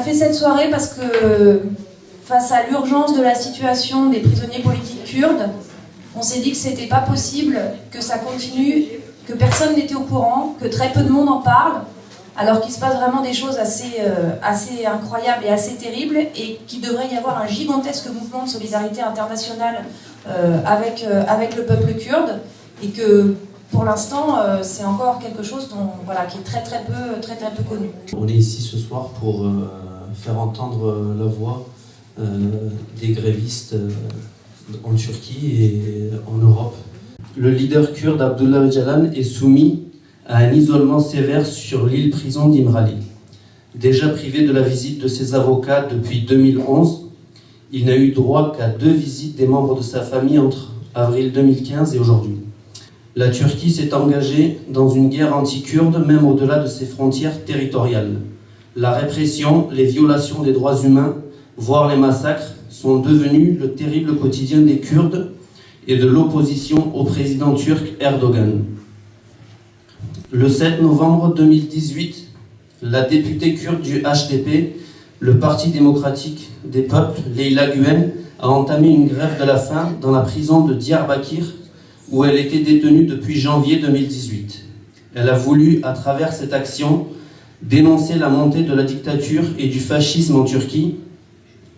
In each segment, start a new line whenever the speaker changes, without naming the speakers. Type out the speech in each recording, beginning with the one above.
fait cette soirée parce que face à l'urgence de la situation des prisonniers politiques kurdes, on s'est dit que c'était pas possible que ça continue, que personne n'était au courant, que très peu de monde en parle, alors qu'il se passe vraiment des choses assez incroyables et assez terribles, et qu'il devrait y avoir un gigantesque mouvement de solidarité internationale avec le peuple kurde, et que pour l'instant c'est encore quelque chose qui est très peu connu.
On est ici ce soir pour faire entendre la voix des grévistes en Turquie et en Europe. Le leader kurde Abdullah Öcalan est soumis à un isolement sévère sur l'île-prison d'Imrali. Déjà privé de la visite de ses avocats depuis 2011, il n'a eu droit qu'à 2 visites des membres de sa famille entre avril 2015 et aujourd'hui. La Turquie s'est engagée dans une guerre anti-kurde, même au-delà de ses frontières territoriales. La répression, les violations des droits humains, voire les massacres, sont devenus le terrible quotidien des Kurdes et de l'opposition au président turc Erdogan. Le 7 novembre 2018, la députée kurde du HDP, le Parti démocratique des peuples, Leyla Güven, a entamé une grève de la faim dans la prison de Diyarbakir, où elle était détenue depuis janvier 2018. Elle a voulu, à travers cette action, dénoncer la montée de la dictature et du fascisme en Turquie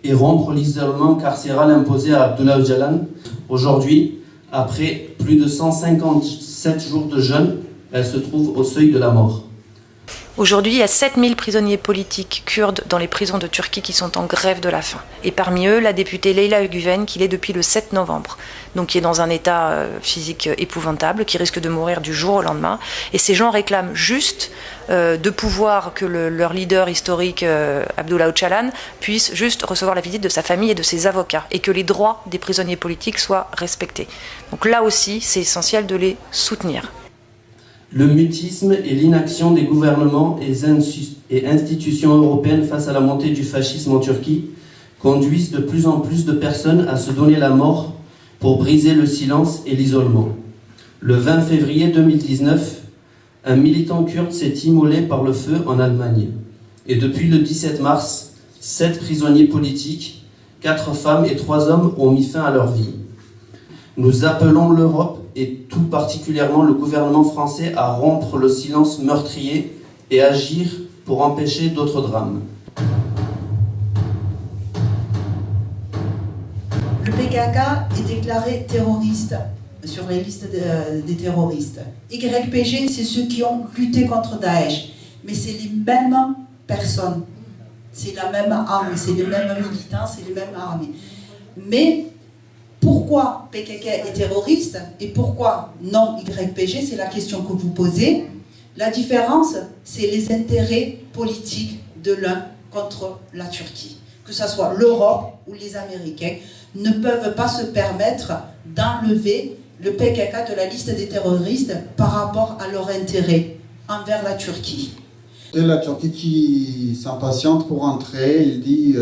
et rompre l'isolement carcéral imposé à Abdullah Öcalan. Aujourd'hui, après plus de 157 jours de jeûne, elle se trouve au seuil de la mort.
Aujourd'hui, il y a 7000 prisonniers politiques kurdes dans les prisons de Turquie qui sont en grève de la faim. Et parmi eux, la députée Leyla Güven, qui l'est depuis le 7 novembre, donc qui est dans un état physique épouvantable, qui risque de mourir du jour au lendemain. Et ces gens réclament juste de pouvoir que leur leader historique, Abdullah Öcalan, puisse juste recevoir la visite de sa famille et de ses avocats, et que les droits des prisonniers politiques soient respectés. Donc là aussi, c'est essentiel de les soutenir.
Le mutisme et l'inaction des gouvernements et institutions européennes face à la montée du fascisme en Turquie conduisent de plus en plus de personnes à se donner la mort pour briser le silence et l'isolement. Le 20 février 2019, un militant kurde s'est immolé par le feu en Allemagne. Et depuis le 17 mars, 7 prisonniers politiques, 4 femmes et 3 hommes ont mis fin à leur vie. Nous appelons l'Europe et tout particulièrement le gouvernement français à rompre le silence meurtrier et agir pour empêcher d'autres drames.
Le PKK est déclaré terroriste sur les listes des terroristes. YPG, c'est ceux qui ont lutté contre Daesh. Mais c'est les mêmes personnes. C'est la même armée, c'est les mêmes militants, c'est les mêmes armées. Mais pourquoi PKK est terroriste et pourquoi non YPG, c'est la question que vous posez. La différence, c'est les intérêts politiques de l'un contre la Turquie. Que ce soit l'Europe ou les Américains ne peuvent pas se permettre d'enlever le PKK de la liste des terroristes par rapport à leur intérêt envers la Turquie.
C'est la Turquie qui s'impatiente pour entrer, il dit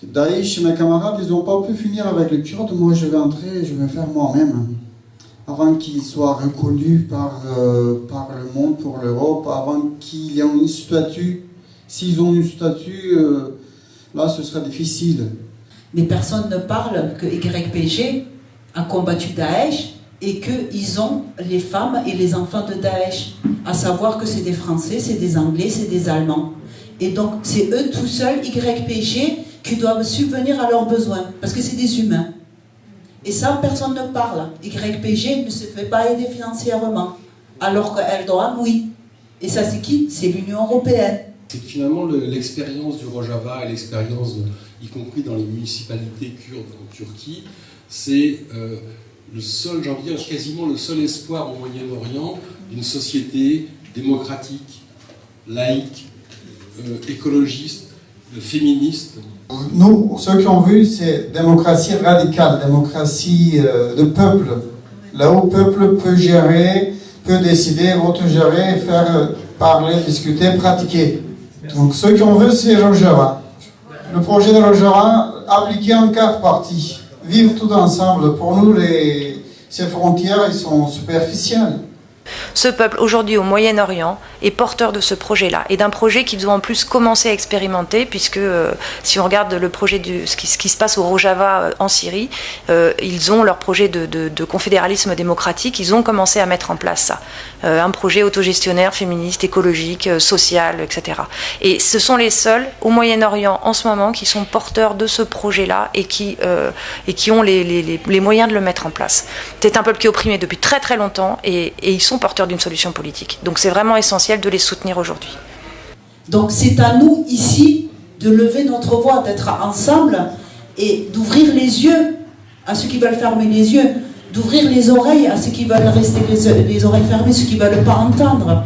Daesh, mes camarades, ils n'ont pas pu finir avec les Kurdes, moi je vais entrer, je vais faire moi-même. Avant qu'ils soient reconnus par le monde, pour l'Europe, avant qu'ils aient une statue. S'ils ont une statue, là ce sera difficile.
Mais personne ne parle que YPG a combattu Daesh et qu'ils ont les femmes et les enfants de Daesh. À savoir que c'est des Français, c'est des Anglais, c'est des Allemands. Et donc c'est eux tout seuls, YPG, qui doivent subvenir à leurs besoins, parce que c'est des humains. Et ça, personne ne parle. YPG ne se fait pas aider financièrement, alors qu'Erdogan, oui. Et ça, c'est qui? C'est l'Union européenne.
C'est que finalement, l'expérience du Rojava et l'expérience, y compris dans les municipalités kurdes en Turquie, c'est le seul, j'ai envie de dire, quasiment le seul espoir au Moyen-Orient d'une société démocratique, laïque, écologiste, féministe.
Nous, ceux qui ont vu, c'est démocratie radicale, démocratie de peuple. Là où le peuple peut gérer, peut décider, autogérer, faire parler, discuter, pratiquer. Donc ceux qui ont vu, c'est Rojava. Le projet de Rojava appliqué en 4 parties. Vivre tout ensemble. Pour nous, ces frontières, elles sont superficielles.
Ce peuple, aujourd'hui au Moyen-Orient, est porteur de ce projet-là, et d'un projet qu'ils ont en plus commencé à expérimenter, puisque si on regarde le projet ce qui se passe au Rojava en Syrie, ils ont leur projet de confédéralisme démocratique, ils ont commencé à mettre en place ça. Un projet autogestionnaire, féministe, écologique, social, etc. Et ce sont les seuls au Moyen-Orient en ce moment qui sont porteurs de ce projet-là et qui ont les moyens de le mettre en place. C'est un peuple qui est opprimé depuis très très longtemps et ils sont porteurs d'une solution politique. Donc c'est vraiment essentiel de les soutenir aujourd'hui.
Donc c'est à nous ici de lever notre voix, d'être ensemble et d'ouvrir les yeux à ceux qui veulent fermer les yeux, d'ouvrir les oreilles à ceux qui veulent rester les oreilles fermées, ceux qui ne veulent pas entendre.